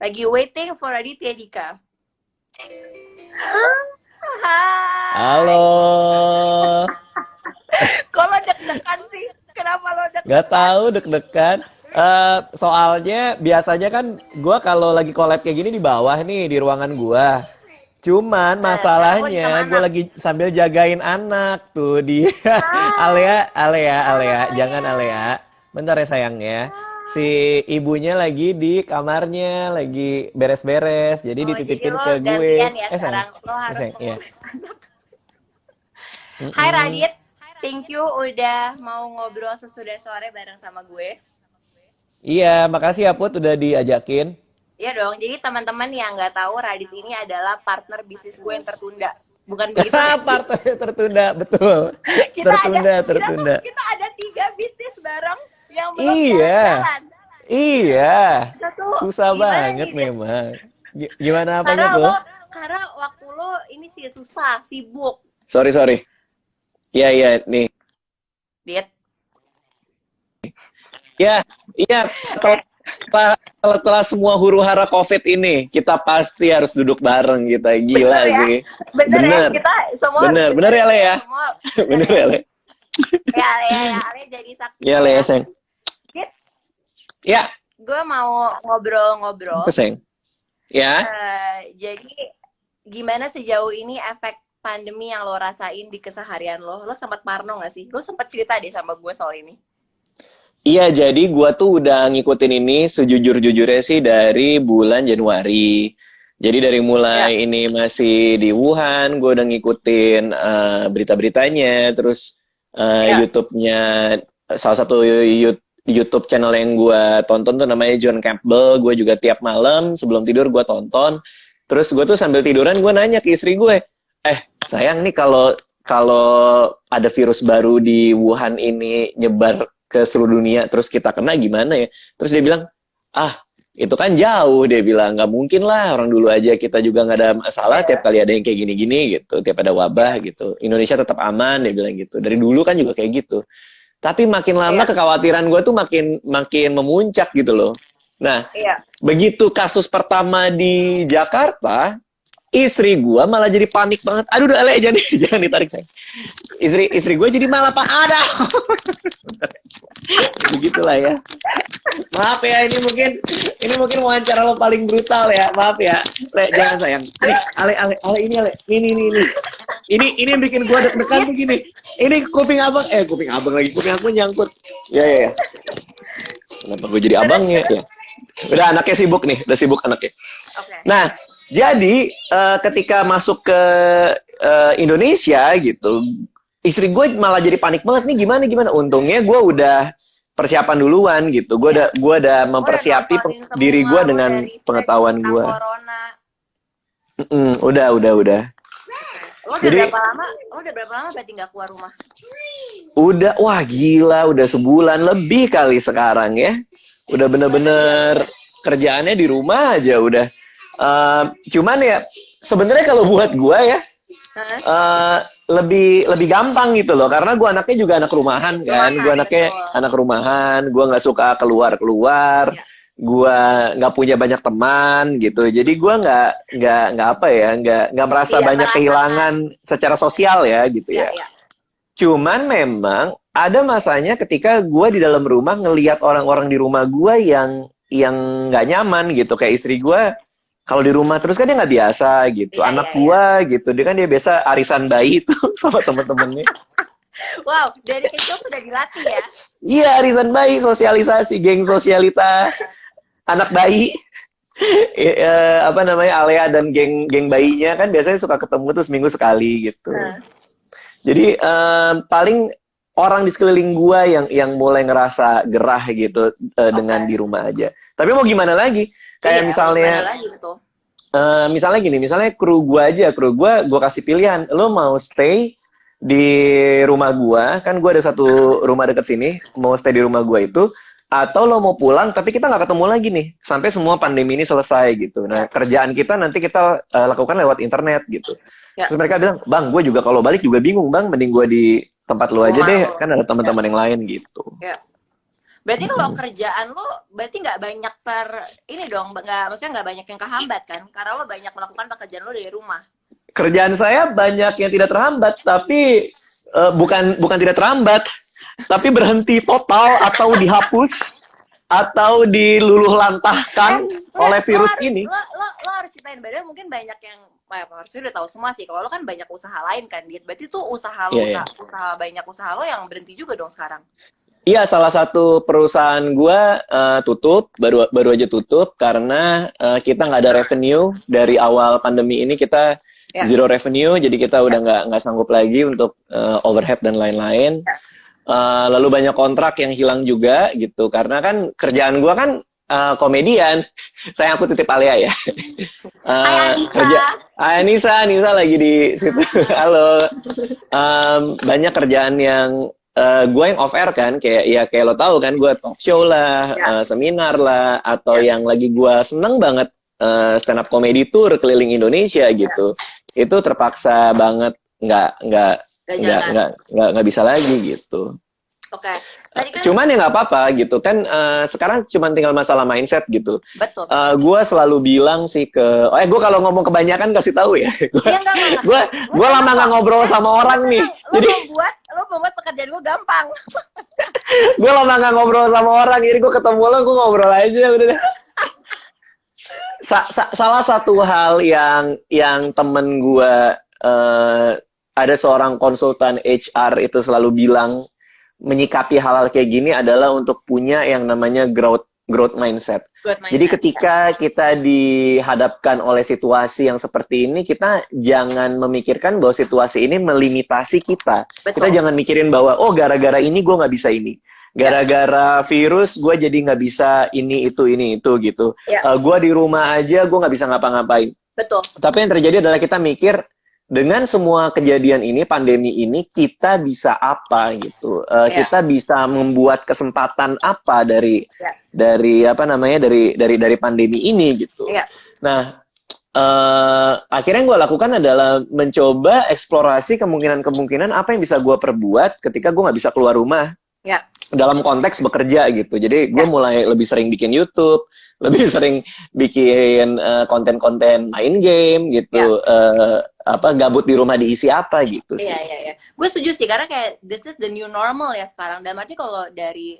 Lagi waiting for Raditya Dika. Halo. Kok lo deg-degan sih? Kenapa lo Nggak deg-degan? tahu deg-degan. Soalnya biasanya kan gue kalau lagi collab kayak gini di bawah nih di ruangan gue. Cuman Sekarang lo lagi sama masalahnya gue anak. lagi sambil jagain anak tuh di Hai. Alea, Alea, Alea, jangan Hai. Alea. Bentar ya sayangnya. Si Hai. ibunya lagi di kamarnya, lagi beres-beres. Jadi Oh, jadi dititipin lo ke gantian gue. ya Sayang. sekarang. Lo harus Sayang, iya. mengurus anak. Hai Mm-mm. Radit. Thank you udah mau ngobrol sesudah sore bareng sama gue. Iya, makasih ya Put udah diajakin. Iya dong, jadi teman-teman yang nggak tahu Radit ini adalah partner bisnis gue yang tertunda. Bukan begitu kan? Partai tertunda, betul. Tertunda. Kita ada 3 bisnis bareng yang belum Iya, jalan-jalan. iya. Kita tuh Susah gimana banget nih, Dit? memang. Gimana apanya Karena tuh? lo, karena waktu lo ini sih susah, sibuk, Sorry. Iya, iya, nih. Dit. Ya, iya. Setelah semua huru-hara COVID ini, kita pasti harus duduk bareng kita. Bener Gila ya, sih. bener ya. Bener, Kita semua bener. Bener bener ya, Le kita ya? semua bener Bener ya. ya, Le? Ya, Ale jadi Ya, saksinya Le ya. ya, sayang. Dit, Ya, gue mau ngobrol-ngobrol. apa, sayang? Ya. Jadi gimana sejauh ini efek pandemi yang lo rasain di keseharian lo? Lo sempat parno nggak sih? Lo sempat cerita deh sama gue soal ini. Iya, jadi gua tuh udah ngikutin ini sejujur-jujurnya sih dari bulan Januari. Jadi dari Ya, mulai ini masih di Wuhan, gua udah ngikutin berita-beritanya, terus ya. YouTube-nya salah satu YouTube channel yang gua tonton tuh namanya John Campbell. Gua juga tiap malam sebelum tidur gua tonton. Terus gua tuh sambil tiduran gua nanya ke istri gue, sayang nih kalau kalau ada virus baru di Wuhan ini nyebar ke seluruh dunia terus kita kena gimana ya, terus dia bilang itu kan jauh, dia bilang nggak mungkin lah, orang dulu aja kita juga nggak ada masalah, tiap Iya, kali ada yang kayak gini-gini gitu, tiap ada wabah gitu Indonesia tetap aman, dia bilang gitu, dari dulu kan juga kayak gitu. Tapi makin lama iya, kekhawatiran gue tuh makin makin memuncak gitu loh. Nah, iya. begitu kasus pertama di Jakarta, istri gue malah jadi panik banget. Aduh udah Ale, jangan jangan ditarik saya. Istri gue jadi malah ada. Begitulah ya. Maaf ya, ini mungkin wawancara lo paling brutal ya. Maaf ya. Le, jangan sayang. Nih, Ale ini Ale. Ini. Ini yang bikin gue deg-degan tuh gini. Ini kuping abang lagi. Kuping aku nyangkut. Ya. Kenapa gue jadi Terus, abangnya terus. ya? Udah anaknya sibuk nih, udah sibuk anaknya. Oke. Nah, jadi ketika masuk ke Indonesia gitu, istri gue malah jadi panik banget nih, gimana. Untungnya gue udah persiapan duluan gitu. Iya. Gue udah Lo udah mempersiapi nontonin diri semua, gue lo udah dengan research pengetahuan tentang gue. corona. Udah. Lo udah Jadi berapa lama? Lo udah berapa lama berarti nggak keluar rumah? udah, wah gila, udah sebulan lebih kali sekarang ya. Udah bener-bener kerjaannya di rumah aja udah. Cuman ya sebenarnya kalau buat gue ya Hah? lebih gampang gitu loh, karena gue anaknya juga anak rumahan kan, gue Rumahan, anaknya betul. anak rumahan, gue nggak suka keluar, Ya. gue nggak punya banyak teman gitu, jadi gue nggak apa ya, nggak merasa Tidak banyak merasakan. kehilangan secara sosial ya gitu ya. Ya. Cuman memang ada masanya ketika gue di dalam rumah ngelihat orang-orang di rumah gue yang nggak nyaman gitu, kayak istri gue kalau di rumah terus kan dia nggak biasa gitu. Iya, Anak iya, iya. gua gitu, dia biasa arisan bayi tuh sama temen-temennya. Wow, dari kecil sudah dilatih ya. Iya, arisan bayi, sosialisasi, geng sosialita anak bayi. Apa namanya, Alea dan geng bayinya kan biasanya suka ketemu tuh seminggu sekali gitu. Nah, Jadi paling orang di sekeliling gua yang mulai ngerasa gerah gitu dengan di rumah aja. Tapi mau gimana lagi? Kayak iya, misalnya gimana lagi betul. misalnya gini, misalnya kru gue kasih pilihan, lo mau stay di rumah gue, kan gue ada satu rumah deket sini, mau stay di rumah gue itu, atau lo mau pulang, tapi kita nggak ketemu lagi nih, sampai semua pandemi ini selesai gitu. Nah, kerjaan kita nanti kita lakukan lewat internet gitu. Ya. Terus mereka bilang, bang, gue juga kalau balik juga bingung bang, mending gue di tempat lo aja Rumah deh, lo. kan ada teman-teman yang lain gitu. Ya. Berarti kalau kerjaan lo berarti nggak banyak ini dong, nggak, maksudnya nggak banyak yang kehambat kan? Karena lo banyak melakukan pekerjaan lo dari rumah. Kerjaan saya banyak yang tidak terhambat, tapi bukan tidak terhambat, tapi berhenti total atau dihapus atau diluluh lantahkan oleh virus ini. Lo harus ceritain, padahal mungkin banyak yang harusnya udah tahu semua sih. Kalau lo kan banyak usaha lain kan, Dit. Berarti tuh usaha lo, banyak usaha lo yang berhenti juga dong sekarang. Iya, salah satu perusahaan gua tutup, baru aja tutup karena kita nggak ada revenue dari awal pandemi ini, kita zero revenue, jadi kita udah nggak sanggup lagi untuk overhead dan lain-lain. Lalu banyak kontrak yang hilang juga gitu, karena kan kerjaan gua kan komedian. Saya aku titip Alia ya. Anissa lagi di situ. Halo. Banyak kerjaan yang gue yang off air kan, kayak lo tahu kan, gue talk show lah, seminar lah, atau yang lagi gue seneng banget stand up comedy tour keliling Indonesia gitu, itu terpaksa banget nggak bisa lagi gitu. Oke. Cuman ya nggak apa-apa gitu kan, sekarang cuman tinggal masalah mindset gitu. Betul. Gue selalu bilang sih gue kalau ngomong kebanyakan kasih tahu ya. Gue lama nggak ngobrol sama orang nih. Jadi lo membuat pekerjaan gue gampang. Gue lama nggak ngobrol sama orang, jadi gue ketemu lo, gue ngobrol aja udah deh. Salah satu hal yang temen gue, ada seorang konsultan HR itu selalu bilang, menyikapi hal-hal kayak gini adalah untuk punya yang namanya growth mindset. Jadi ketika kita dihadapkan oleh situasi yang seperti ini, kita jangan memikirkan bahwa situasi ini melimitasi kita. Betul. Kita jangan mikirin bahwa, oh gara-gara ini gue nggak bisa ini. Gara-gara virus gue jadi nggak bisa ini itu gitu. Gue di rumah aja gue nggak bisa ngapa-ngapain. Betul. Tapi yang terjadi adalah kita mikir, dengan semua kejadian ini, pandemi ini, kita bisa apa gitu? Kita bisa membuat kesempatan apa dari pandemi ini gitu. Nah, akhirnya yang gue lakukan adalah mencoba eksplorasi kemungkinan apa yang bisa gue perbuat ketika gue nggak bisa keluar rumah. Dalam konteks bekerja gitu. Jadi gue mulai lebih sering bikin YouTube, lebih sering bikin konten-konten main game gitu. Gabut di rumah diisi apa gitu sih. Iya. Gue setuju sih, karena kayak this is the new normal ya sekarang. Dan arti kalau dari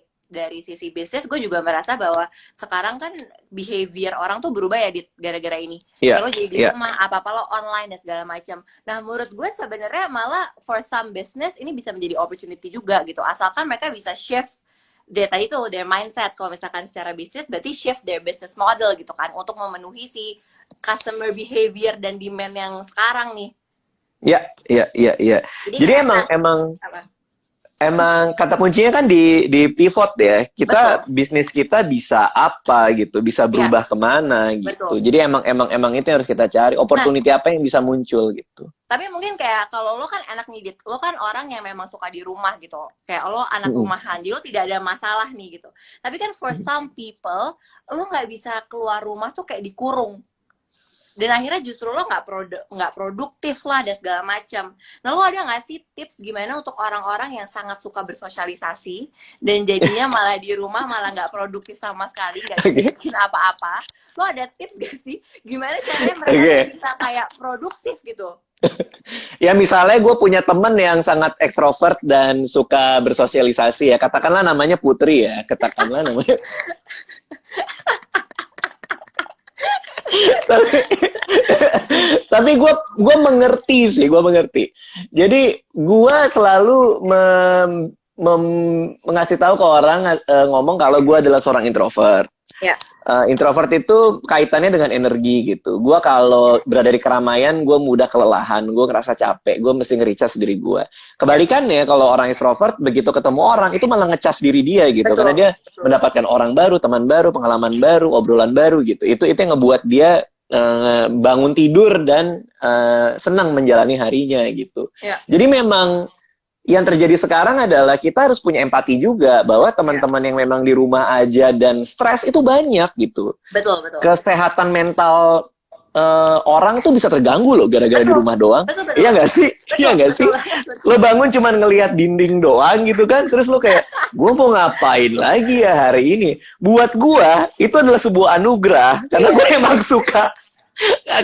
sisi bisnis, gue juga merasa bahwa sekarang kan behavior orang tuh berubah ya gara-gara ini. Kalau jadi di rumah, apa-apa lo online dan segala macam. Nah, menurut gue sebenarnya malah for some business ini bisa menjadi opportunity juga gitu. Asalkan mereka bisa shift their mindset. Kalau misalkan secara bisnis, berarti shift their business model gitu kan, untuk memenuhi si customer behavior dan demand yang sekarang nih. Iya. Jadi emang kata kuncinya kan di pivot ya. Kita bisnis kita bisa apa gitu, bisa berubah kemana gitu. Betul. Jadi emang itu yang harus kita cari, opportunity apa yang bisa muncul gitu. Tapi mungkin kayak kalau lo kan anak nih, lo kan orang yang memang suka di rumah gitu. Kayak lo anak rumahan, jadi lo tidak ada masalah nih gitu. Tapi kan for some people, lo nggak bisa keluar rumah tuh kayak dikurung. Dan akhirnya justru lo nggak produktif lah dan segala macam. Nah, lo ada nggak sih tips gimana untuk orang-orang yang sangat suka bersosialisasi dan jadinya malah di rumah malah nggak produktif sama sekali, nggak bisa bikin apa-apa? Lo ada tips gak sih gimana caranya mereka bisa kayak produktif gitu? Ya misalnya gue punya temen yang sangat ekstrovert dan suka bersosialisasi ya, katakanlah namanya Putri ya, katakanlah namanya. tapi gue mengerti. Jadi gue selalu mengasih tahu ke orang, ngomong kalau gue adalah seorang introvert. Introvert itu kaitannya dengan energi gitu. Gue kalau berada di keramaian, gue mudah kelelahan, gue ngerasa capek, gue mesti nge-recharge diri gue. Kebalikannya, kalau orang extrovert, begitu ketemu orang, itu malah nge-charge diri dia gitu. Karena dia mendapatkan orang baru, teman baru, pengalaman baru, obrolan baru gitu. Itu yang ngebuat dia bangun tidur dan senang menjalani harinya gitu. Jadi memang yang terjadi sekarang adalah kita harus punya empati juga bahwa teman-teman yang memang di rumah aja dan stres itu banyak gitu. Betul. Kesehatan mental orang tuh bisa terganggu loh gara-gara di Betul, rumah doang. betul, betul, Iya nggak sih? Iya betul, nggak sih? betul, betul. Lo bangun cuman ngelihat dinding doang gitu kan, terus lo kayak, gue mau ngapain lagi ya hari ini? Buat gue itu adalah sebuah anugerah karena Iya, gue emang suka,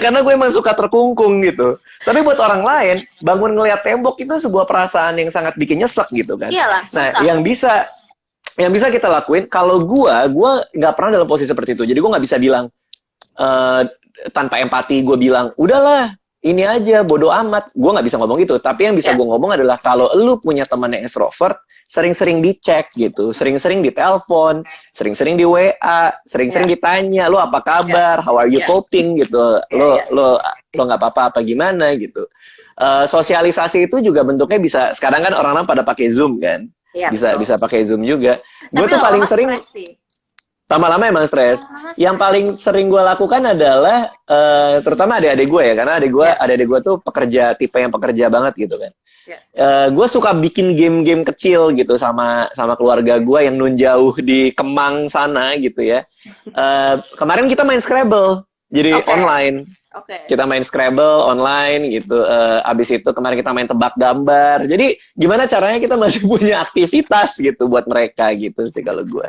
karena gue emang suka terkungkung gitu. Tapi buat orang lain, bangun ngelihat tembok itu sebuah perasaan yang sangat bikin nyesek gitu kan. iyalah, Nah, susah. yang bisa kita lakuin, kalau gue nggak pernah dalam posisi seperti itu. Jadi gue nggak bisa bilang eh, tanpa empati, gue bilang, udahlah, ini aja, bodo amat. Gue nggak bisa ngomong gitu. Tapi yang bisa Ya. gue ngomong adalah, kalau lu punya teman yang extrovert, sering-sering dicek gitu, sering-sering ditelepon, sering-sering di WA, sering-sering ditanya, lu apa kabar, how are you Ya. coping gitu, Ya. lo nggak apa-apa apa gimana gitu. Sosialisasi itu juga bentuknya bisa, sekarang kan orang-orang pada pakai Zoom kan, Iya, bisa pakai Zoom juga. Gue Tapi tuh paling lama-lama sering stres sih. lama-lama emang stres. Lama-lama Yang stres. paling sering gue lakukan adalah terutama adik-adik gue ya, karena adik-adik gue tuh tipe yang pekerja banget gitu kan. Ya. Gue suka bikin game-game kecil gitu sama keluarga gue yang nun jauh di Kemang sana gitu ya. Kemarin kita main Scrabble, jadi Oke. online. Oke. Kita main Scrabble online gitu. Abis itu kemarin kita main tebak gambar. Jadi gimana caranya kita masih punya aktivitas gitu buat mereka gitu sih kalau gue.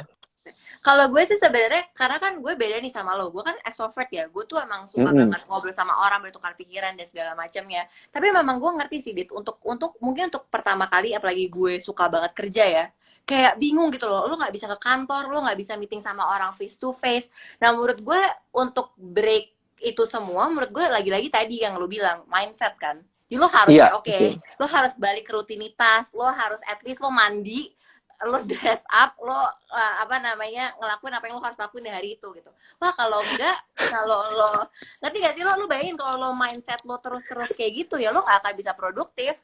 Kalau gue sih sebenarnya karena kan gue beda nih sama lo. Gue kan extrovert ya. Gue tuh emang suka banget ngobrol sama orang, bertukar pikiran dan segala macamnya. Tapi memang gue ngerti sih, Dit, untuk mungkin untuk pertama kali, apalagi gue suka banget kerja ya. Kayak bingung gitu loh. Lo nggak bisa ke kantor, lo nggak bisa meeting sama orang face to face. Nah, menurut gue untuk break itu semua, menurut gue lagi-lagi tadi yang lo bilang mindset kan. Jadi lo harus lo harus balik ke rutinitas, lo harus at least lo mandi, lo dress up, lo ngelakuin apa yang lo harus lakuin di hari itu gitu. Wah, kalau enggak, kalau lo ngerti gak sih, lo bayangin kalau lo mindset lo terus kayak gitu ya, lo gak akan bisa produktif.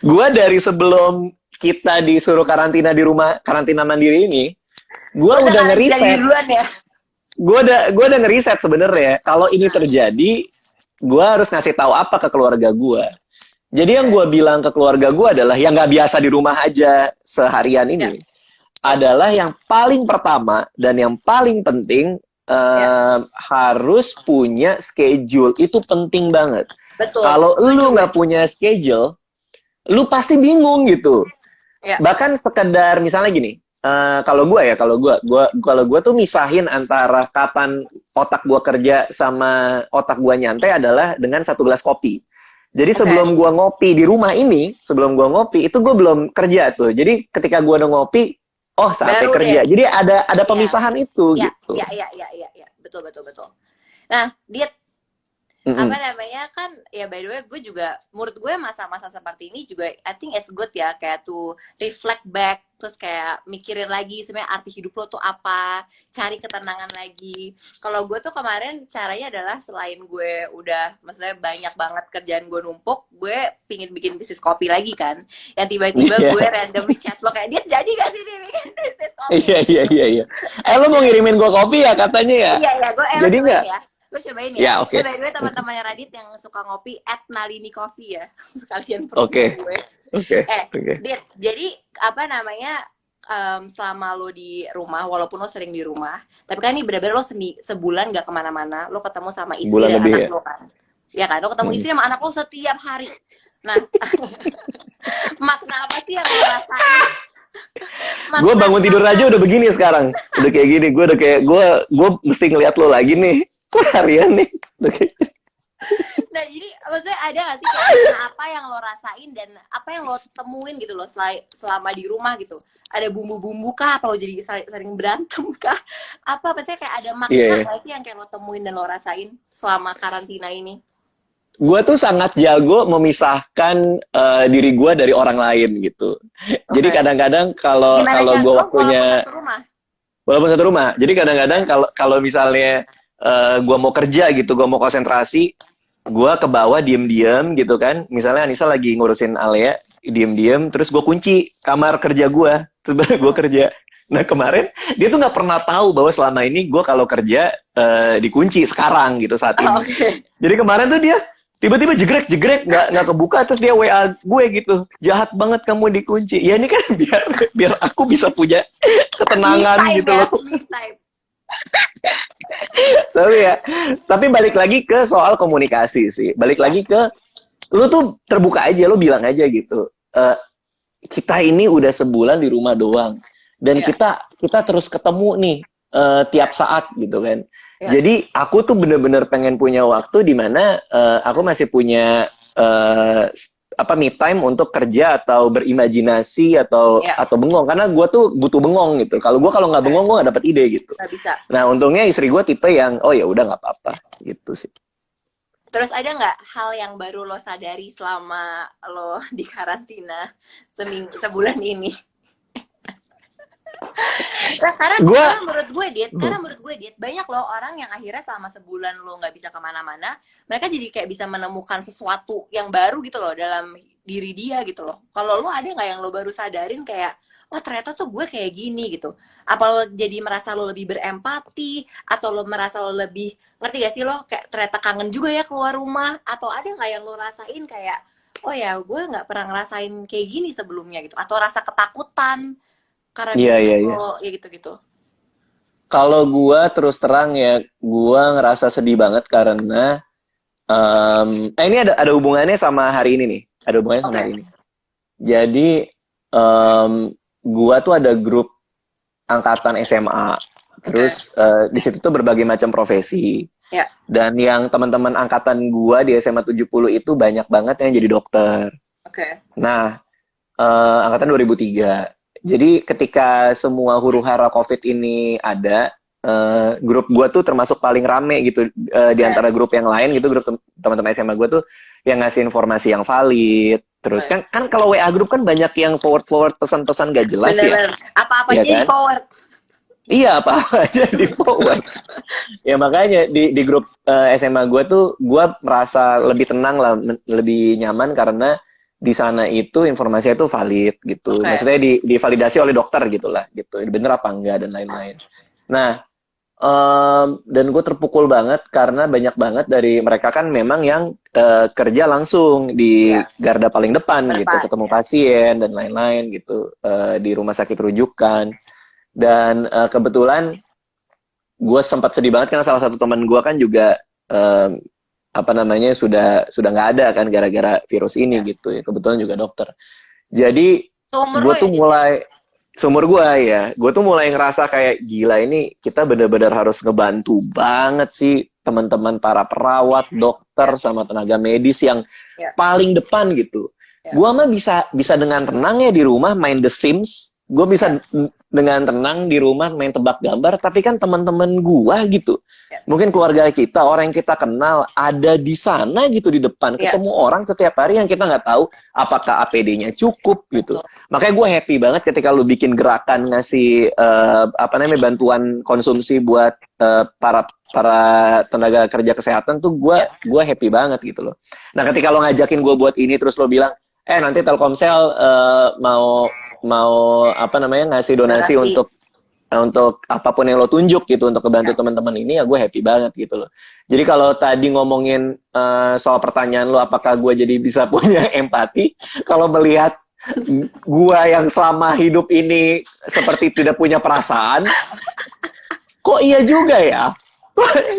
Gue dari sebelum kita disuruh karantina di rumah, karantina mandiri ini, gue udah ngeriset. Ya? Gue udah ngeriset sebenarnya. Kalau ini terjadi, gue harus ngasih tahu apa ke keluarga gue. Jadi yang gue bilang ke keluarga gue adalah yang nggak biasa di rumah aja seharian ini adalah yang paling pertama dan yang paling penting harus punya schedule. Itu penting banget. Betul. Kalau lu nggak punya schedule, lu pasti bingung gitu. Ya. Bahkan sekedar misalnya gini, kalau gue tuh misahin antara kapan otak gue kerja sama otak gue nyantai adalah dengan 1 gelas kopi. Jadi sebelum gue ngopi di rumah ini, itu gue belum kerja tuh. Jadi ketika gue udah ngopi, saatnya kerja. Jadi ada pemisahan itu gitu. Iya. Betul. Nah, Dit, kan ya by the way gue juga, menurut gue masa-masa seperti ini juga I think it's good ya, kayak to reflect back, terus kayak mikirin lagi sebenarnya arti hidup lo tuh apa, cari ketenangan lagi. Kalau gue tuh kemarin caranya adalah selain gue udah maksudnya banyak banget kerjaan gue numpuk, gue pingin bikin bisnis kopi lagi kan, yang tiba-tiba gue random di chat lo kayak, dia jadi gak sih nih bikin bisnis kopi? Iya. Lo mau ngirimin gue kopi ya katanya ya? Iya, gue jadi nggak? Lo cobain ya. Oke. By the way, teman-temannya Radit yang suka ngopi @Nalini Coffee ya. Sekalian promo gue. Oke. Dit, jadi selama lo di rumah, walaupun lo sering di rumah, tapi kan ini benar-benar lo sebulan gak kemana-mana, lo ketemu sama istri dan anak lo kan. Ya kan, lo ketemu istri sama anak lo setiap hari. Nah, makna apa sih yang lo rasain? Gue bangun tidur aja udah begini sekarang. Udah kayak gini, gue mesti ngeliat lo lagi nih. Harian nih. Nah, jadi maksudnya ada gak sih kayak apa yang lo rasain dan apa yang lo temuin gitu lo selama di rumah gitu? Ada bumbu-bumbu kah? Apa lo jadi sering berantem kah? Apa sih kayak ada makna gak sih yang kayak lo temuin dan lo rasain selama karantina ini? Gue tuh sangat jago memisahkan diri gue dari orang lain gitu. Jadi kadang-kadang kalau gue waktunya walaupun satu rumah. Jadi kadang-kadang kalau misalnya gue mau kerja gitu, gue mau konsentrasi, gue ke bawah diem-diem gitu kan. Misalnya Anissa lagi ngurusin Alea, diem-diem, terus gue kunci kamar kerja gue, terus gue kerja. Nah kemarin dia tuh nggak pernah tahu bahwa selama ini gue kalau kerja dikunci sekarang gitu saat ini. Jadi kemarin tuh dia tiba-tiba jegrek nggak kebuka, terus dia WA gue gitu, jahat banget kamu dikunci. Ya ini kan biar aku bisa punya ketenangan gitu loh. Tapi ya, tapi balik lagi ke soal komunikasi sih. Balik Ya, lagi ke lu tuh terbuka aja, lu bilang aja gitu. Kita ini udah sebulan di rumah doang dan ya, kita terus ketemu nih tiap saat gitu kan. ya. Jadi aku tuh bener-bener pengen punya waktu di mana aku masih punya apa me time untuk kerja atau berimajinasi Ya, atau bengong karena gue tuh butuh bengong gitu. Kalau nggak bengong gue nggak dapet ide gitu. nggak bisa. Nah untungnya istri gue tipe yang oh ya udah nggak apa-apa gitu sih. Terus ada nggak hal yang baru lo sadari selama lo di karantina sebulan ini? Nah, Gue karena menurut gue Dit, banyak loh orang yang akhirnya selama sebulan lo nggak bisa kemana-mana, mereka jadi kayak bisa menemukan sesuatu yang baru gitu loh dalam diri dia gitu loh. Kalau lo ada nggak yang lo baru sadarin kayak, oh ternyata tuh gue kayak gini gitu. Apa lo jadi merasa lo lebih berempati, atau lo merasa lo lebih, ngerti gak sih lo, kayak ternyata kangen juga ya keluar rumah, atau ada nggak yang lo rasain kayak, oh ya gue nggak pernah ngerasain kayak gini sebelumnya gitu, atau rasa ketakutan karena iya bisnis iya iya. lo ya gitu-gitu. Kalau gue terus terang ya, gue ngerasa sedih banget karena ini ada hubungannya sama hari ini nih. Ada hubungannya sama Oke, hari ini. Jadi gua tuh ada grup angkatan SMA. oke, Terus di situ tuh berbagai macam profesi. ya, Dan yang teman-teman angkatan gua di SMA 70 itu banyak banget yang jadi dokter. oke, Nah, angkatan 2003. Jadi ketika semua huru-hara COVID ini ada, grup gua tuh termasuk paling rame gitu di oke, antara grup yang lain gitu, grup teman-teman SMA gua tuh yang ngasih informasi yang valid. Terus oke. kan kalau WA grup kan banyak yang forward pesan-pesan gak jelas ya, Bener-bener. Apa-apa ya jadi kan? forward. Iya apa aja di forward. Ya makanya di grup SMA gue tuh gue merasa lebih tenang lah, lebih nyaman karena di sana itu informasinya itu valid gitu. Oke, Maksudnya divalidasi oleh dokter gitulah gitu. Bener apa enggak dan lain-lain. Nah, dan gue terpukul banget karena banyak banget dari mereka kan memang yang kerja langsung di ya, garda paling depan gitu, berdepan, ketemu ya. pasien dan lain-lain gitu di rumah sakit rujukan. Dan kebetulan gue sempat sedih banget karena salah satu teman gue kan juga apa namanya sudah nggak ada kan gara-gara virus ini Ya. gitu ya, kebetulan juga dokter. Jadi Seumur gue lo ya, tuh Dit ya? seumur gue tuh mulai ngerasa kayak gila ini kita benar-benar harus ngebantu banget sih teman-teman para perawat, dokter Ya, sama tenaga medis yang ya, paling depan gitu. ya, Gua mah bisa dengan tenang ya di rumah main The Sims. Gue bisa ya, dengan tenang di rumah main tebak gambar, tapi kan teman-teman gua gitu. ya, Mungkin keluarga kita, orang yang kita kenal ada di sana gitu di depan, ya, ketemu orang setiap hari yang kita nggak tahu apakah APD-nya cukup gitu. betul. Makanya gue happy banget ketika lu bikin gerakan ngasih apa namanya bantuan konsumsi buat para para tenaga kerja kesehatan tuh Ya, gue happy banget gitu loh. Nah ketika lo ngajakin gue buat ini terus lo bilang nanti Telkomsel mau mau apa namanya ngasih donasi donasi. untuk apapun yang lo tunjuk gitu untuk kebantu Ya. teman-teman ini ya gue happy banget gitu loh. Jadi kalau tadi ngomongin soal pertanyaan lo apakah gue jadi bisa punya empati kalau melihat gue yang selama hidup ini seperti tidak punya perasaan, kok iya juga ya?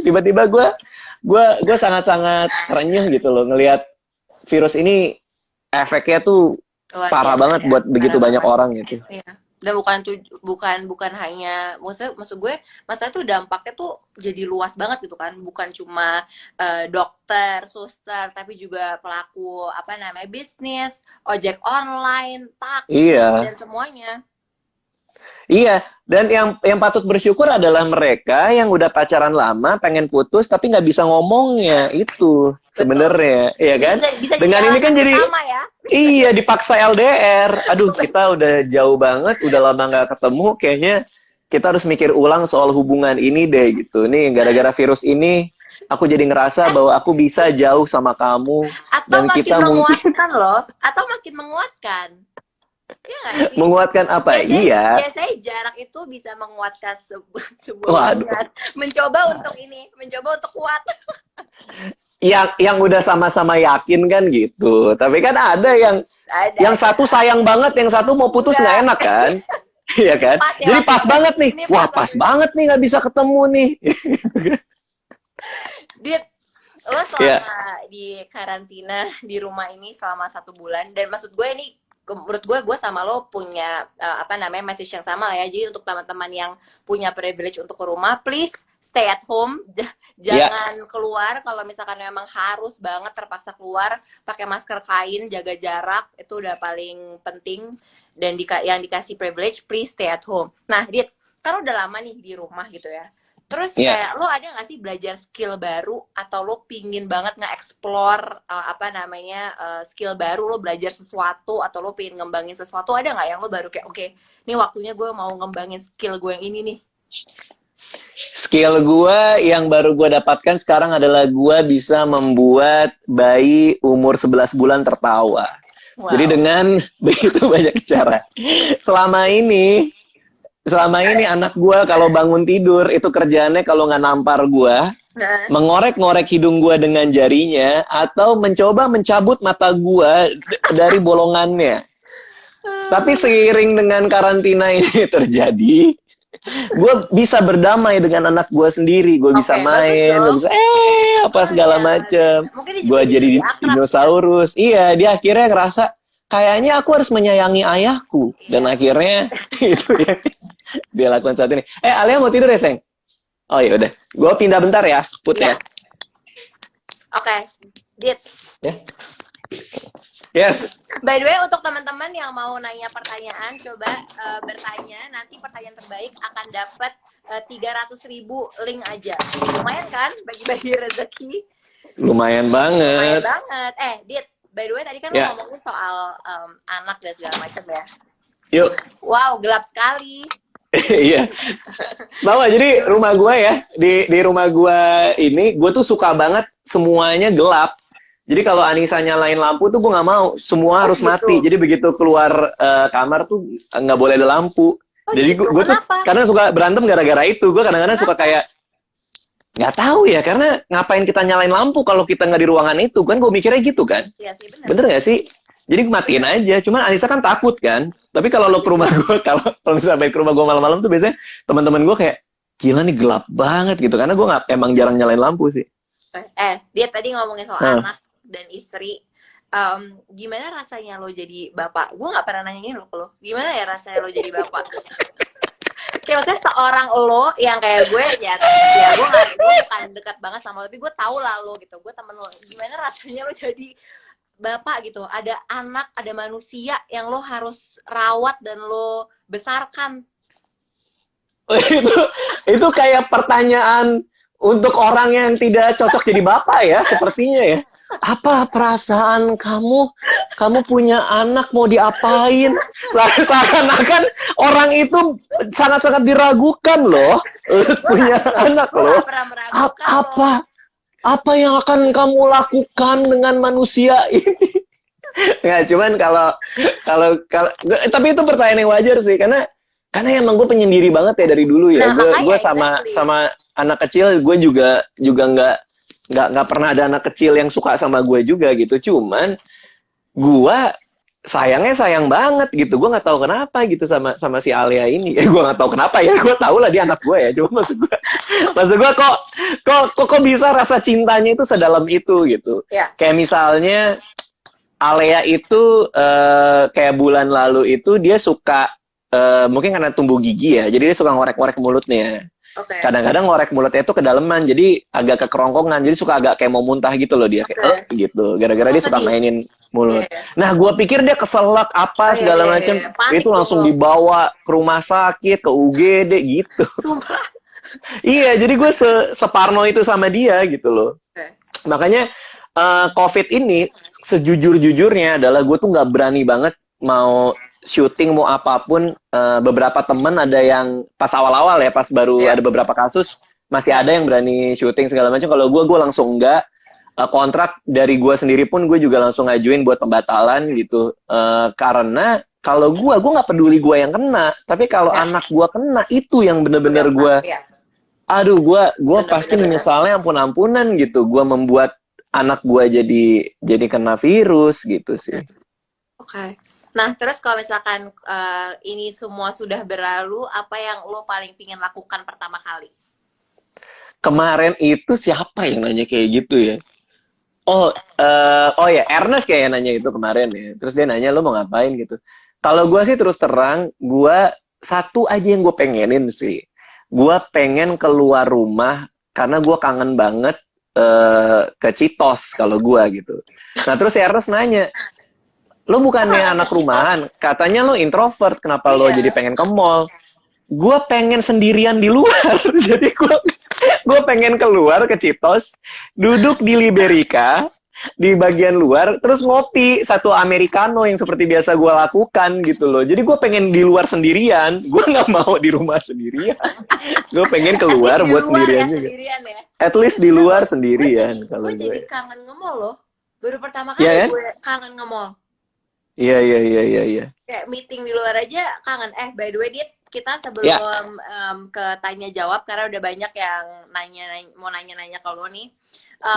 Tiba-tiba gue sangat-sangat terenyuh gitu loh ngelihat virus ini efeknya tuh Luar parah biasa banget ya, buat begitu parah banyak banget. orang gitu. Iya. Dan bukan hanya, maksud gue maksudnya tuh dampaknya tuh jadi luas banget gitu kan, bukan cuma dokter, suster, tapi juga pelaku apa namanya bisnis, ojek online, taksi Iya, dan semuanya. iya. Dan yang patut bersyukur adalah mereka yang udah pacaran lama, pengen putus tapi nggak bisa ngomongnya itu Betul. sebenarnya, iya kan? Bisa jadi Dengan ini kan alasan jadi utama ya. iya dipaksa LDR. Aduh, kita udah jauh banget, udah lama nggak ketemu. Kayaknya kita harus mikir ulang soal hubungan ini deh gitu. Nih gara-gara virus ini, aku jadi ngerasa bahwa aku bisa jauh sama kamu Atau dan makin kita mungkin menguatkan loh, atau makin menguatkan. Iya nggak sih? menguatkan apa? Iya. Biasanya jarak itu bisa menguatkan sebuah Waduh. hubungan. Mencoba untuk mencoba untuk kuat. Yang udah sama-sama yakin kan gitu. Tapi kan ada yang Ada. satu sayang banget, yang satu mau putus nggak Enggak. enak kan? Iya kan? Pas ya, Jadi pas waktunya. banget nih. Ini Wah, pas banget nih nggak bisa ketemu nih. Dit, lo Iya, selama di karantina di rumah ini selama 1 bulan, dan maksud gue ini menurut gue sama lo punya apa namanya message yang sama lah ya. Jadi untuk teman-teman yang punya privilege untuk ke rumah, please stay at home. iya, Jangan keluar. Kalau misalkan memang harus banget terpaksa keluar, pakai masker kain, jaga jarak, itu udah paling penting. Dan yang dikasih privilege, please stay at home. Nah, Dit, kan udah lama nih di rumah gitu ya. Terus iya. kayak lo ada nggak sih belajar skill baru, atau lo pingin banget nge-explore apa namanya skill baru, lo belajar sesuatu atau lo pingin ngembangin sesuatu, ada nggak yang lo baru kayak oke, ini waktunya gue mau ngembangin skill gue yang ini nih. Skill gue yang baru gue dapatkan sekarang adalah gue bisa membuat bayi umur 11 bulan tertawa. Jadi Wow. dengan begitu banyak cara. Selama ini anak gue kalau bangun tidur itu kerjaannya kalau nggak nampar gue, Nah, mengorek-ngorek hidung gue dengan jarinya, atau mencoba mencabut mata gue dari bolongannya. Tapi seiring dengan karantina ini terjadi, gue bisa berdamai dengan anak gue sendiri. Gue bisa oke, bagus main, gue dong. bisa apa Oh segala iya, macem. mungkin dia Gue juga jadi lebih akrab ya. dinosaurus. Iya, dia akhirnya ngerasa kayaknya aku harus menyayangi ayahku. Dan Iya. akhirnya itu yang dia lakukan saat ini. Alia mau tidur ya, Seng? Oh iya udah. Gue pindah bentar ya, Put Iya. ya. Oke, Dit. Ya. Yes. By the way, untuk teman-teman yang mau nanya pertanyaan, coba bertanya. Nanti pertanyaan terbaik akan dapat 300.000 link aja. Lumayan kan bagi-bagi rezeki? Lumayan Lumayan banget. banget. Dit, by the way tadi kan Ya. lo ngomongin soal anak dan segala macam ya. Yuk. Wow, gelap sekali. Iya. Bawa jadi rumah gue ya, di rumah gue ini gue tuh suka banget semuanya gelap. Jadi kalau Anissa nyalain lampu tuh gue nggak mau, semua harus gitu. mati. Jadi begitu keluar kamar tuh nggak boleh ada lampu. Jadi gitu. gue tuh Kenapa? karena suka berantem gara-gara itu. Gue kadang-kadang suka kayak nggak tahu ya, karena ngapain kita nyalain lampu kalau kita nggak di ruangan itu kan? Gue mikirnya gitu kan. Iya sih, benar. Bener nggak sih? Jadi matiin aja. Cuman Anissa kan takut kan. Tapi kalau lo ke rumah gue, kalau misalnya main ke rumah gue malam-malam tuh biasanya teman-teman gue kayak gila nih gelap banget gitu. Karena gue nggak emang jarang nyalain lampu sih. Dia tadi ngomongin soal anak dan istri. Gimana rasanya lo jadi bapak? Gue nggak pernah nanya ini lo ke lo. Gimana ya rasanya lo jadi bapak? Kayak maksudnya seorang lo yang kayak gue ya gue bukan dekat banget sama lo, tapi gue tahu lah lo gitu, gue temen lo. Gimana rasanya lo jadi bapak gitu? Ada anak, ada manusia yang lo harus rawat dan lo besarkan. itu kayak pertanyaan untuk orang yang tidak cocok jadi bapak ya, sepertinya ya. Apa perasaan kamu? Kamu punya anak mau diapain? Seakan-akan orang itu sangat-sangat diragukan loh. Punya anak loh. Apa yang akan kamu lakukan dengan manusia ini? Nggak, cuman kalau tapi itu pertanyaan yang wajar sih, karena emang gue penyendiri banget ya dari dulu ya. Gue sama anak kecil gue juga nggak pernah ada anak kecil yang suka sama gue juga gitu. Cuman gue sayang banget gitu. Gue nggak tahu kenapa gitu sama si Alia ini. Gue nggak tahu kenapa ya. Gue tahu lah dia anak gue ya. Cuma maksud gue kok bisa rasa cintanya itu sedalam itu gitu. Ya. Kayak misalnya Alia itu kayak bulan lalu itu dia suka mungkin karena tumbuh gigi ya, jadi dia suka ngorek-ngorek mulutnya. Okay. Kadang-kadang ngorek mulutnya itu kedalaman, jadi agak kekerongkongan, jadi suka agak kayak mau muntah gitu loh dia, kayak gitu. Gara-gara dia suka mainin mulut. Nah, gue pikir dia keselak apa segala macam, itu langsung dibawa ke rumah sakit, ke UGD gitu. Sumpah. Iya, jadi gue separno itu sama dia gitu loh. Makanya COVID ini sejujur-jujurnya adalah gue tuh nggak berani banget mau syuting mau apapun. Beberapa temen ada yang pas awal-awal ya, pas baru ada beberapa kasus masih ada yang berani syuting segala macam. Kalau gue langsung enggak. Kontrak dari gue sendiri pun gue juga langsung ngajuin buat pembatalan gitu. Karena kalau gue nggak peduli gue yang kena, tapi kalau anak gue kena itu yang bener-bener gue aduh gue pasti menyesalnya ampun-ampunan gitu. Gue membuat anak gue jadi kena virus gitu sih. Oke. Nah, terus kalau misalkan ini semua sudah berlalu, apa yang lo paling pingin lakukan pertama kali? Kemarin itu siapa yang nanya kayak gitu ya? Oh, oh ya, Ernest kayak nanya itu kemarin ya. Terus dia nanya lo mau ngapain gitu. Kalau gue sih terus terang, gue satu aja yang gue pengenin sih. Gue pengen keluar rumah karena gue kangen banget ke Citos kalau gue gitu. Nah terus si Ernest nanya, lo bukannya Ah, ke anak Citos. rumahan, katanya lo introvert, kenapa lo jadi Iya. pengen ke mall? Gue pengen sendirian di luar, jadi gue pengen keluar ke Citos, duduk di Liberica di bagian luar, terus ngopi satu americano yang seperti biasa gue lakukan gitu loh. Jadi gue pengen di luar sendirian, gue nggak mau di rumah sendirian. Gue pengen At least keluar di buat luar ya, sendirian juga. sendirian ya. At least di Nah, luar gue sendirian kalau jadi gue. kangen nge-mall loh. Baru pertama Iya kali ya? gue kangen nge-mall. Iya iya iya iya iya. Kayak meeting di luar aja kangen. By the way, Dit, kita Ya, sebelum ke tanya jawab, karena udah banyak yang mau nanya-nanya ke lo nih.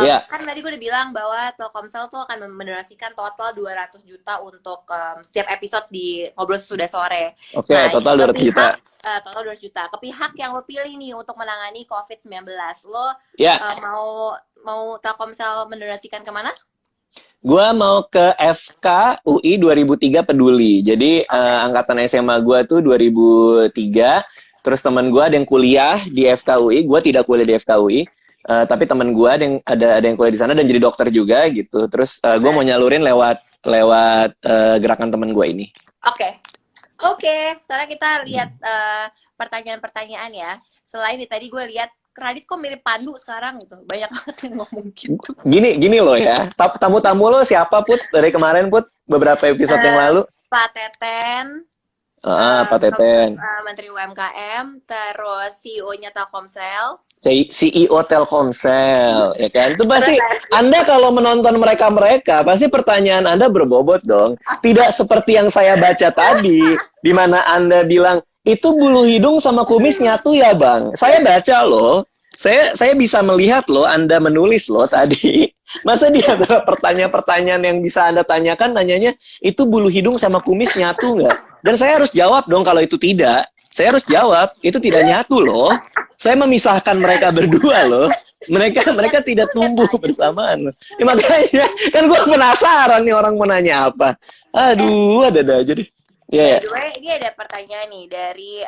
ya. Kan tadi gue udah bilang bahwa Telkomsel tuh akan mendonasikan total 200 juta untuk setiap episode di Ngobrol Sudah Sore. Oke, Nah, total ke 200 juta. pihak total 200 juta. Ke pihak yang lo pilih nih untuk menangani COVID-19. Lo Ya, mau Telkomsel mendonasikan kemana? gua mau ke FK UI 2003 Peduli. Jadi Oke. angkatan SMA gua tuh 2003. Terus teman gua ada yang kuliah di FK UI. Gua tidak kuliah di FK UI. Tapi teman gua ada yang kuliah di sana dan jadi dokter juga gitu. Terus gua mau nyalurin lewat gerakan teman gua ini. Oke. Oke, sekarang kita lihat pertanyaan-pertanyaan ya. Selain tadi gue lihat Radit kok mirip Pandu sekarang gitu. Banyak banget yang ngomong gitu. Gini loh ya. Tamu-tamu lo siapa Put dari kemarin Put? Beberapa episode yang Eh, lalu. Pak Teten, Pak Teten. Menteri UMKM, terus CEO-nya Telkomsel. CEO Telkomsel, ya kan? Itu Terus pasti Anda kalau menonton mereka pasti pertanyaan Anda berbobot dong. Tidak seperti yang saya baca tadi, di mana Anda bilang itu bulu hidung sama kumis nyatu ya, Bang. Saya baca loh. Saya bisa melihat loh Anda menulis loh tadi. Masa di antara pertanyaan-pertanyaan yang bisa Anda tanyakan, nanyanya itu bulu hidung sama kumis nyatu nggak? Dan saya harus jawab dong kalau itu tidak. Saya harus jawab, itu tidak nyatu loh. Saya memisahkan mereka berdua loh. Mereka tidak tumbuh bersamaan. Ya, makanya kan gue penasaran nih orang mau nanya apa. Aduh, ada aja deh. Ya, By the way, ini ada pertanyaan nih dari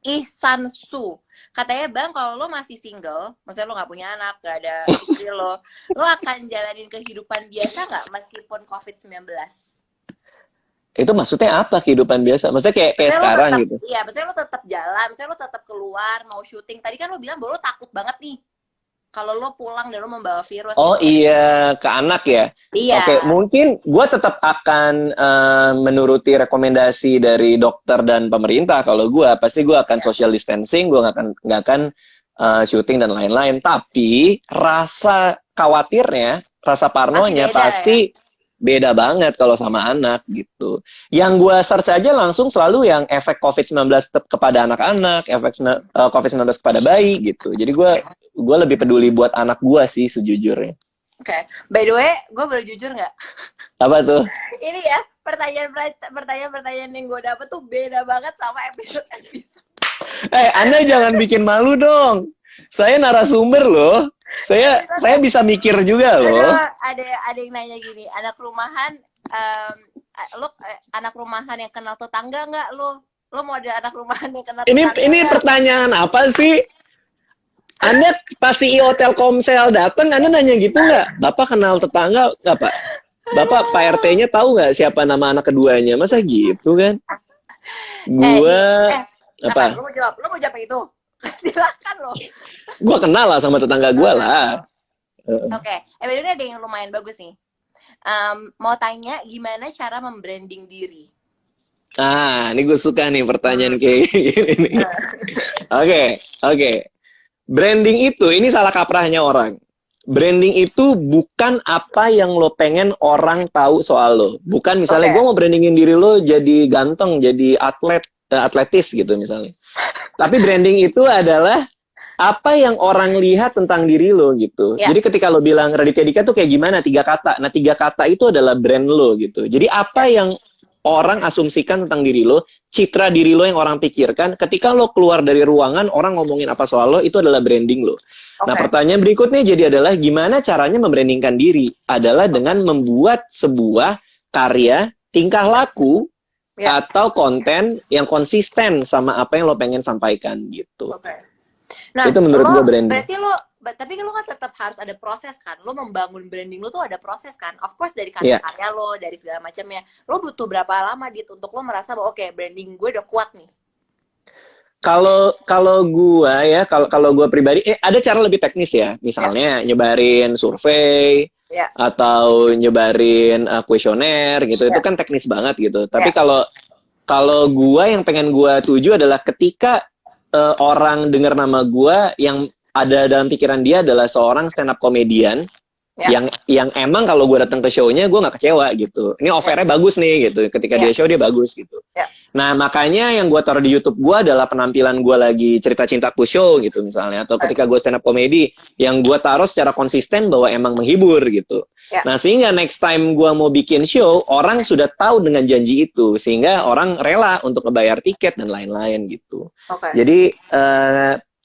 Ihsansu. Katanya, Bang, kalau lo masih single, maksudnya lo nggak punya anak, nggak ada istri lo akan jalanin kehidupan biasa nggak meskipun COVID-19? itu maksudnya apa kehidupan biasa? Maksudnya kayak Maksudnya lo sekarang tetap, gitu. iya, maksudnya lo tetap jalan, maksudnya lo tetap keluar, mau syuting. Tadi kan lo bilang bahwa lo takut banget nih kalau lo pulang dan lo membawa virus Oh gitu. iya, ke anak ya. Iya. Oke, mungkin gue tetap akan menuruti rekomendasi dari dokter dan pemerintah. Kalau gue, pasti gue akan social distancing, gue nggak akan syuting dan lain-lain. Tapi rasa khawatirnya, rasa parnonya Masih beda pasti beda banget kalau sama anak gitu. Yang gue search aja langsung selalu yang efek COVID-19 kepada anak-anak, efek COVID-19 kepada bayi gitu. Jadi gue lebih peduli buat anak gue sih sejujurnya. Oke. By the way, gue boleh jujur nggak? Apa tuh? Ini ya, pertanyaan-pertanyaan yang gue dapet tuh beda banget sama episode-episode. Anda jangan bikin malu dong. Saya narasumber loh. Saya bisa mikir juga loh. Ada yang nanya gini, anak rumahan, lo anak rumahan yang kenal tetangga nggak lo? Lo mau ada anak rumahan yang kenal tetangga? Ini pertanyaan apa sih? Anda pas CEO Telkomsel datang, Anda nanya gitu nggak? Bapak kenal tetangga nggak Pak? Bapak Pak RT-nya tahu nggak siapa nama anak keduanya? Masa gitu kan? Gua apa? Lo mau jawab itu? Silakan lo. Gua kenal lah sama tetangga gua lah. Oke, ini ada yang lumayan bagus nih. Mau tanya gimana cara membranding diri? Ini gue suka nih pertanyaan kayak gini. Oke. Branding itu, ini salah kaprahnya orang. Branding itu bukan apa yang lo pengen orang tahu soal lo. Bukan misalnya gue mau brandingin diri lo jadi ganteng, jadi atletis gitu misalnya. Tapi branding itu adalah apa yang orang lihat tentang diri lo gitu. Ya. Jadi ketika lo bilang Raditya Dika tuh kayak gimana, 3 kata. Nah, 3 kata itu adalah brand lo gitu. Jadi apa yang orang asumsikan tentang diri lo, citra diri lo yang orang pikirkan, ketika lo keluar dari ruangan, orang ngomongin apa soal lo, itu adalah branding lo. Nah, pertanyaan berikutnya jadi adalah gimana caranya membrandingkan diri? Adalah dengan membuat sebuah karya, tingkah laku, atau konten yang konsisten sama apa yang lo pengen sampaikan gitu. Nah, itu menurut gue branding. Berarti tapi lo kan tetap harus ada proses kan. Lo membangun branding lo tuh ada proses kan. Of course dari karya-karya lo, dari segala macamnya. Lo butuh berapa lama untuk lo merasa bahwa oke, branding gue udah kuat nih. Kalau gue pribadi ada cara lebih teknis ya. Misalnya nyebarin survei atau nyebarin kuesioner gitu. Itu kan teknis banget gitu. Tapi kalau gue yang pengen gue tuju adalah ketika orang dengar nama gue, yang ada dalam pikiran dia adalah seorang stand up comedian yang emang kalau gue datang ke show-nya gue nggak kecewa gitu. Ini offernya bagus nih gitu. Ketika dia show dia bagus gitu. Nah, makanya yang gue taruh di YouTube gue adalah penampilan gue lagi cerita cintaku show gitu misalnya, atau ketika gue stand up comedy yang gue taruh secara konsisten bahwa emang menghibur gitu. Nah, sehingga next time gue mau bikin show, orang sudah tahu dengan janji itu, sehingga orang rela untuk ngebayar tiket dan lain-lain gitu. Jadi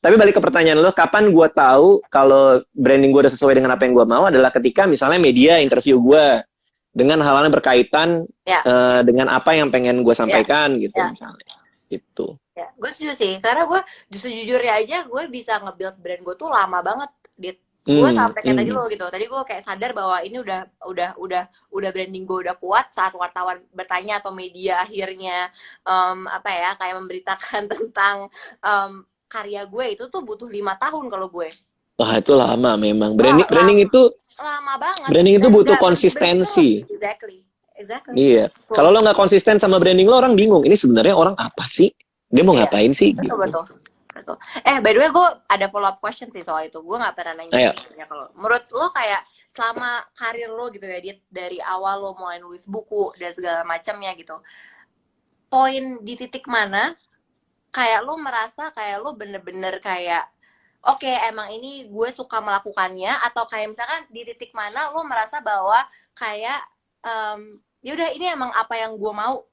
tapi balik ke pertanyaan lo, kapan gue tahu kalau branding gue udah sesuai dengan apa yang gue mau adalah ketika misalnya media interview gue dengan hal-hal yang berkaitan dengan apa yang pengen gue sampaikan gitu misalnya. Gitu. Gue setuju sih, karena gue justru jujurnya aja gue bisa nge-build brand gue tuh lama banget. Gue sampai kayak tadi lo gitu. Tadi gue kayak sadar bahwa ini udah branding gue udah kuat saat wartawan bertanya atau media akhirnya kayak memberitakan tentang karya gue itu tuh butuh 5 tahun kalau gue. Wah, itu lama memang. Branding itu lama banget. Branding itu butuh konsistensi. Exactly. Iya. Kalau lo nggak konsisten sama branding lo, orang bingung. Ini sebenarnya orang apa sih? Dia mau ngapain sih? Betul. By the way, gue ada follow up question sih soal itu. Gue nggak pernah nanya. Kalau menurut lo kayak selama karir lo gitu ya, dari awal lo mulai nulis buku dan segala macamnya gitu, poin di titik mana kayak lo merasa kayak lo bener-bener kayak oke, emang ini gue suka melakukannya, atau kayak misalkan di titik mana lo merasa bahwa kayak ya udah ini emang apa yang gue mau.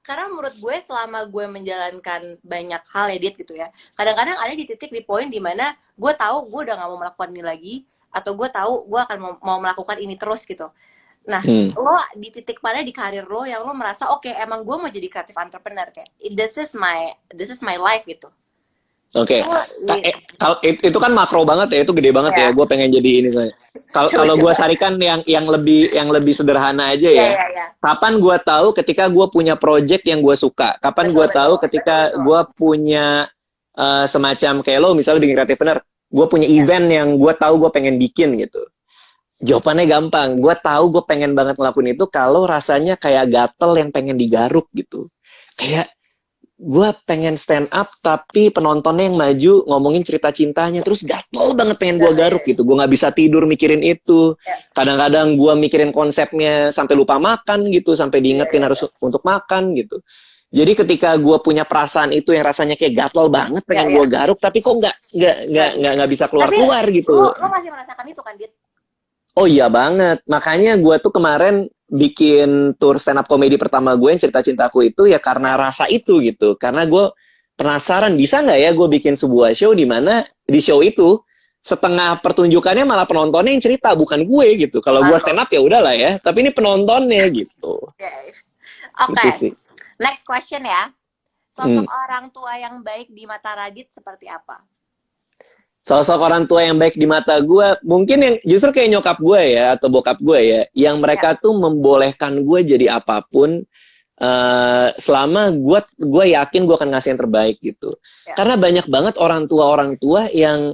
Karena menurut gue selama gue menjalankan banyak hal gitu ya, kadang-kadang ada di titik di poin dimana gue tahu gue udah gak mau melakukan ini lagi, atau gue tahu gue akan mau melakukan ini terus gitu. Nah, lo di titik mana di karir lo yang lo merasa oke, emang gue mau jadi creative entrepreneur, kayak this is my life gitu. Oke. Itu kan makro banget ya, itu gede banget ya. Gue pengen jadi ini saya. Kalau gue sarikan yang lebih sederhana aja ya. Kapan gue tahu ketika gue punya project yang gue suka? Kapan gue tahu ketika gue punya semacam kayak lo misalnya bikin creative entrepreneur, gue punya event yang gue tahu gue pengen bikin gitu. Jawabannya gampang. Gue tahu gue pengen banget ngelakuin itu kalau rasanya kayak gatel yang pengen digaruk gitu. Kayak gue pengen stand up tapi penontonnya yang maju ngomongin cerita cintanya, terus gatel banget pengen gue garuk gitu. Gue nggak bisa tidur mikirin itu. Kadang-kadang gue mikirin konsepnya sampai lupa makan gitu, sampai diingetin harus untuk makan gitu. Jadi ketika gue punya perasaan itu yang rasanya kayak gatel banget pengen gue garuk, tapi kok nggak bisa keluar gitu. Lo masih merasakan itu kan, Dit? Oh iya banget. Makanya gue tuh kemarin bikin tour stand up comedy pertama gue yang cerita cintaku itu ya karena rasa itu gitu. Karena gue penasaran bisa nggak ya gue bikin sebuah show di mana di show itu setengah pertunjukannya malah penontonnya yang cerita, bukan gue gitu. Kalau gue stand up ya udahlah ya, tapi ini penontonnya gitu. Oke. Next question ya. Sosok orang tua yang baik di mata Radit seperti apa? Sosok orang tua yang baik di mata gue, mungkin yang justru kayak nyokap gue ya, atau bokap gue ya, yang mereka tuh membolehkan gue jadi apapun, selama gue yakin gue akan ngasih yang terbaik gitu. Karena banyak banget orang tua yang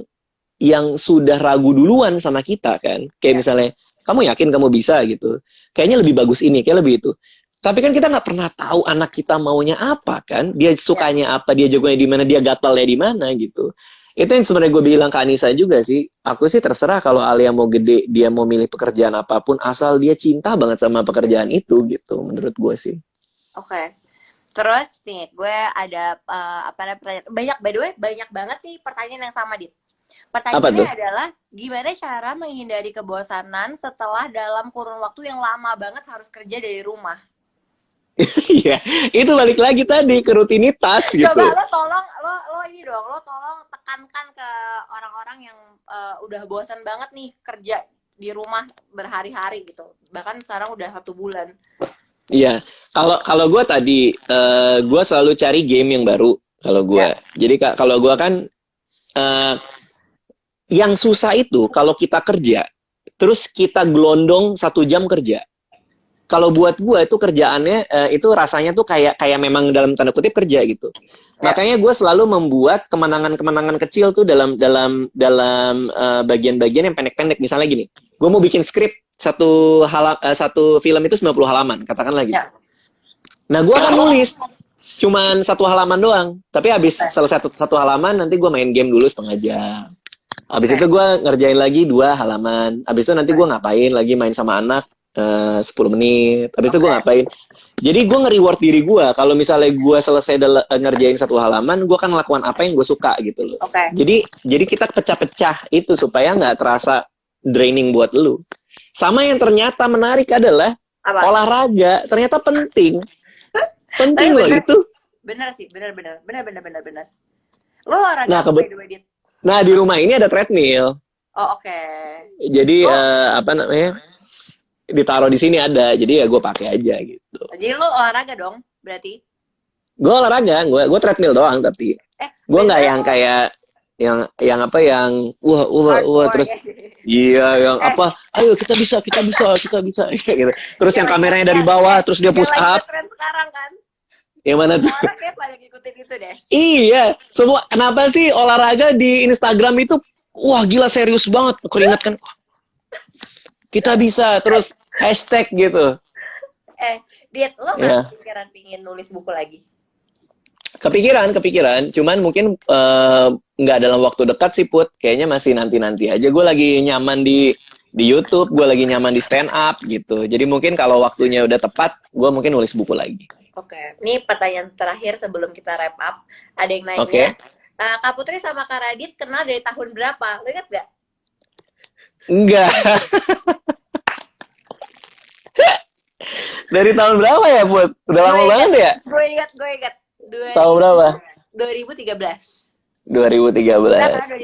sudah ragu duluan sama kita kan. Kayak misalnya, kamu yakin kamu bisa gitu. Kayaknya lebih bagus ini, kayak lebih itu. Tapi kan kita nggak pernah tahu anak kita maunya apa kan. Dia sukanya apa, dia jagonya di mana, dia gatalnya di mana gitu. Itu yang sebenarnya gue bilang ke Anissa juga sih. Aku sih terserah kalau Alia mau gede, dia mau milih pekerjaan apapun, asal dia cinta banget sama pekerjaan itu gitu, menurut gue sih. Oke. Terus nih, gue ada apa namanya pertanyaan banyak, by the way banyak banget nih pertanyaan yang sama, Dit. Apa Pertanyaannya tuh? adalah gimana cara menghindari kebosanan setelah dalam kurun waktu yang lama banget harus kerja dari rumah. Iya, itu balik lagi tadi ke rutinitas Coba gitu. lo tolong lo ini dong, lo tolong tekankan ke orang-orang yang udah bosan banget nih kerja di rumah berhari-hari gitu. Bahkan sekarang udah 1 bulan. Iya, kalau kalau gue tadi gue selalu cari game yang baru kalau gue. Ya, Jadi kalau gue kan eh, yang susah itu kalau kita kerja, terus kita gelondong 1 jam kerja. Kalau buat gue itu kerjaannya itu rasanya tuh kayak kayak memang dalam tanda kutip kerja gitu. ya. Makanya gue selalu membuat kemenangan-kemenangan kecil tuh dalam bagian-bagian yang pendek-pendek. Misalnya gini, gue mau bikin skrip satu film itu 90 halaman, katakanlah gitu. Ya. Nah, gue akan nulis cuman 1 halaman doang. Tapi habis Oke. selesai satu halaman, nanti gue main game dulu setengah jam. Habis Oke. itu gue ngerjain lagi 2 halaman. Habis itu nanti gue ngapain lagi main sama anak 10 menit. Habis itu gue Oke. ngapain. Jadi gue nge-reward diri gue. Kalau misalnya gue selesai ngerjain 1 halaman, gue akan melakukan apa yang gue suka gitu loh. Oke. Jadi kita pecah-pecah itu supaya nggak terasa draining buat lu. Sama yang ternyata menarik adalah Apa? olahraga. Ternyata penting. Penting Tapi loh bener, itu. bener sih, bener. Lo olahraga Nah, apa by the way, Dit? nah di rumah ini ada treadmill. Oh, oke. Jadi Lo, apa namanya? Ditaruh di sini ada. Jadi ya gue pakai aja gitu. jadi lo olahraga dong, berarti? Gue olahraga, gue treadmill doang tapi gue By the nggak way yang lo kayak yang apa yang wah hardcore terus ya. iya yang Eh, apa ayo kita bisa kayak gitu terus yang kameranya dari yang, bawah terus dia yang push lagi up ngetren sekarang kan? yang mana tuh. Semua orang kayak pada ngikutin itu deh. Iya semua kenapa sih olahraga di Instagram itu wah gila serius banget keringat kan kita bisa terus hashtag gitu Eh, Dit, lo ya. nggak kepikiran pingin nulis buku lagi? Kepikiran, cuman mungkin nggak dalam waktu dekat sih Put. Kayaknya masih nanti-nanti aja. Gue lagi nyaman di YouTube, gue lagi nyaman di stand up gitu. Jadi mungkin kalau waktunya udah tepat, gue mungkin nulis buku lagi. Oke, ini pertanyaan terakhir sebelum kita wrap up. Ada yang nanya, Oke? Kak Putri sama Kak Radit kenal dari tahun berapa? Lo ingat gak? Enggak. Dari tahun berapa ya Put? Udah lama banget ya? Gue ingat. Tahun berapa? 2013. 2013. Nah, karena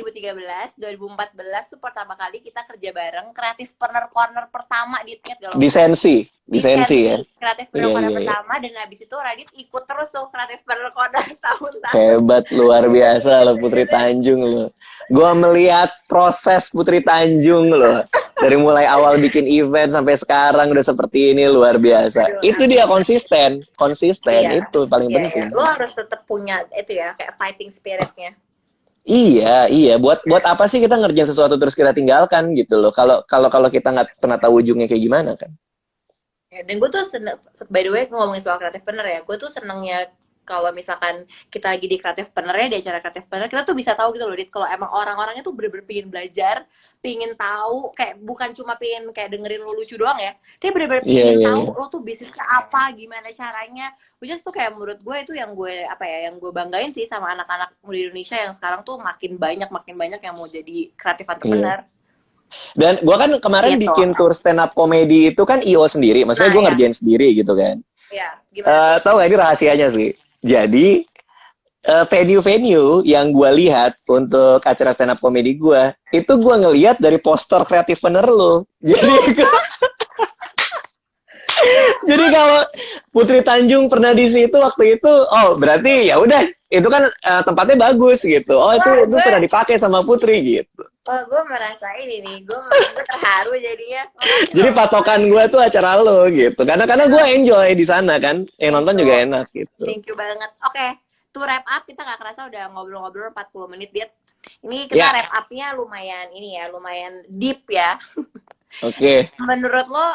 2013, 2014 tuh pertama kali kita kerja bareng Creative Partner Corner pertama di Ingat gak lo? Di Sensi ya? Creative Iya, Partner Corner iya. pertama, dan habis itu Radit ikut terus tuh Creative Partner Corner tahun-tahun. Hebat, luar biasa lo Putri Tanjung lo. Gua melihat proses Putri Tanjung lo. Dari mulai awal bikin event sampai sekarang udah seperti ini luar biasa. Aduh, Itu dia konsisten Iya. itu paling Iya. penting. Lo harus tetap punya itu ya, kayak fighting spiritnya. Iya. Buat apa sih kita ngerjain sesuatu terus kita tinggalkan gitu loh. Kalau kita nggak pernah tahu ujungnya kayak gimana kan. Ya, dan gue tuh by the way ngomongin soal kreatif planner ya, gue tuh senengnya kalau misalkan kita lagi di kreatif planner ya, di acara kreatif planner, kita tuh bisa tahu gitu loh, Dit, kalau emang orang-orangnya tuh bener-bener pengen belajar, pengen tahu, kayak bukan cuma pengen kayak dengerin lo lucu doang ya, tapi bener-bener pengen tahu lo tuh bisnisnya apa, gimana caranya. Which is tuh kayak menurut gue itu yang gue yang gue banggain sih sama anak-anak muda Indonesia yang sekarang tuh makin banyak yang mau jadi kreatif entrepreneur. Dan gue kan kemarin Gitu. bikin tour stand up comedy itu kan IO sendiri. Maksudnya gue ngerjain sendiri gitu kan. Iya, gimana? Tahu gak ini rahasianya sih? Jadi venue-venue yang gue lihat untuk acara stand up comedy gue, itu gue ngelihat dari poster kreatif bener lo. Jadi kalau Putri Tanjung pernah di situ waktu itu, oh berarti ya udah itu kan tempatnya bagus gitu. Oh itu pernah dipakai sama Putri gitu. Oh, gue merasa ini nih, gue terharu jadinya. Jadi patokan gue tuh acara lo gitu. Karena gue enjoy di sana kan, yang nonton juga enak gitu. Thank you banget. Oke, to wrap up kita nggak kerasa udah ngobrol-ngobrol 40 menit, Dit. Ini kita wrap up-nya lumayan lumayan deep ya. Oke. Menurut lo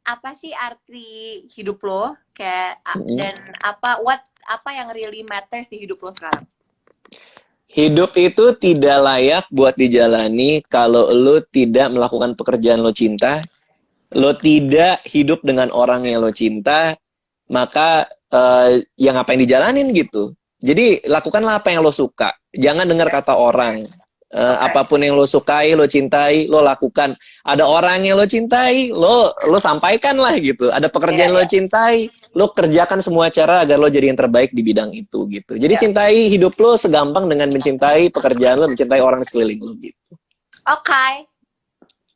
apa sih arti hidup lo kayak dan apa yang really matters di hidup lo sekarang? Hidup itu tidak layak buat dijalani kalau lo tidak melakukan pekerjaan lo cinta, lo tidak hidup dengan orang yang lo cinta, maka ya ngapain dijalanin gitu. Jadi lakukanlah apa yang lo suka. Jangan dengar kata orang. Apapun yang lo sukai, lo cintai, lo lakukan. Ada orang yang lo cintai, lo sampaikan lah gitu. Ada pekerjaan lo cintai, lo kerjakan semua cara agar lo jadi yang terbaik di bidang itu gitu. Jadi cintai hidup lo segampang dengan mencintai pekerjaan lo, mencintai orang di sekeliling lo gitu. Oke.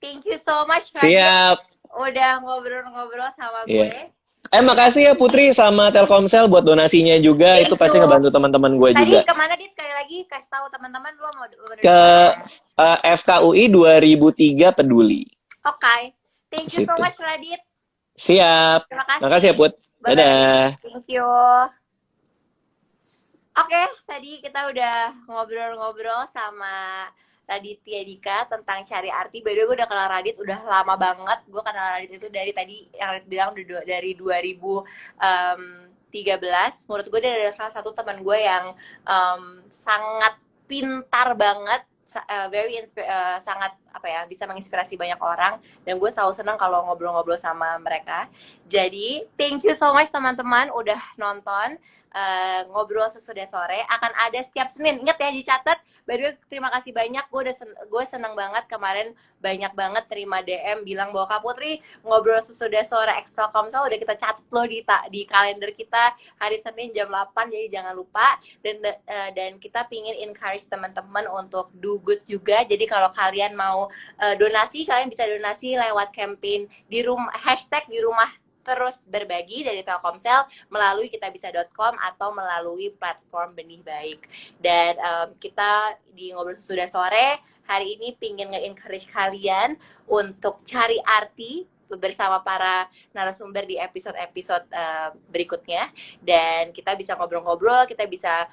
Thank you so much, Radit. Siap. Udah ngobrol-ngobrol sama gue. Makasih ya Putri sama Telkomsel buat donasinya juga. Itu pasti ngebantu teman-teman gue juga. Tadi kemana, Dit? Sekali lagi kasih tahu teman-teman lo mau ke FKUI 2003 Peduli. Oke. Thank you so much, Radit. Siap. Terima kasih. Makasih ya, Put. Dadah. Thank you. Oke, tadi kita udah ngobrol-ngobrol sama Raditya Dika tentang cari arti. By the way, gue udah kenal Radit udah lama banget. Gue kenal Radit itu dari tadi yang Radit bilang dari 2013. Menurut gue dia adalah salah satu teman gue yang sangat pintar banget, sangat bisa menginspirasi banyak orang. Dan gue selalu senang kalau ngobrol-ngobrol sama mereka. Jadi thank you so much teman-teman udah nonton. Ngobrol sesudah sore akan ada setiap Senin. Ingat ya, dicatat. By the way, terima kasih banyak. Gue seneng banget kemarin banyak banget terima DM bilang bahwa Kak Putri ngobrol sesudah sore Telkomsel udah kita catat loh di kalender kita hari Senin jam 8. Jadi jangan lupa. Dan kita pingin encourage teman-teman untuk do good juga. Jadi kalau kalian mau donasi, kalian bisa donasi lewat campaign di rumah #di rumah terus berbagi dari Telkomsel melalui kitabisa.com atau melalui platform Benih Baik. Dan kita di Ngobrol Sesudah Sore hari ini pingin nge-encourage kalian untuk cari arti bersama para narasumber di episode-episode berikutnya. Dan kita bisa ngobrol-ngobrol, kita bisa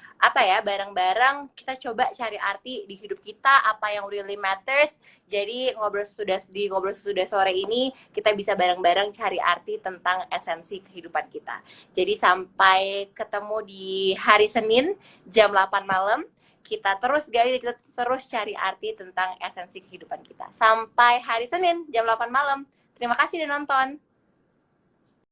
bareng-bareng kita coba cari arti di hidup kita, apa yang really matters. Jadi ngobrol sesudah sore ini kita bisa bareng-bareng cari arti tentang esensi kehidupan kita. Jadi sampai ketemu di hari Senin jam 8 malam. Kita terus cari arti tentang esensi kehidupan kita. Sampai hari Senin jam 8 malam. Terima kasih udah nonton.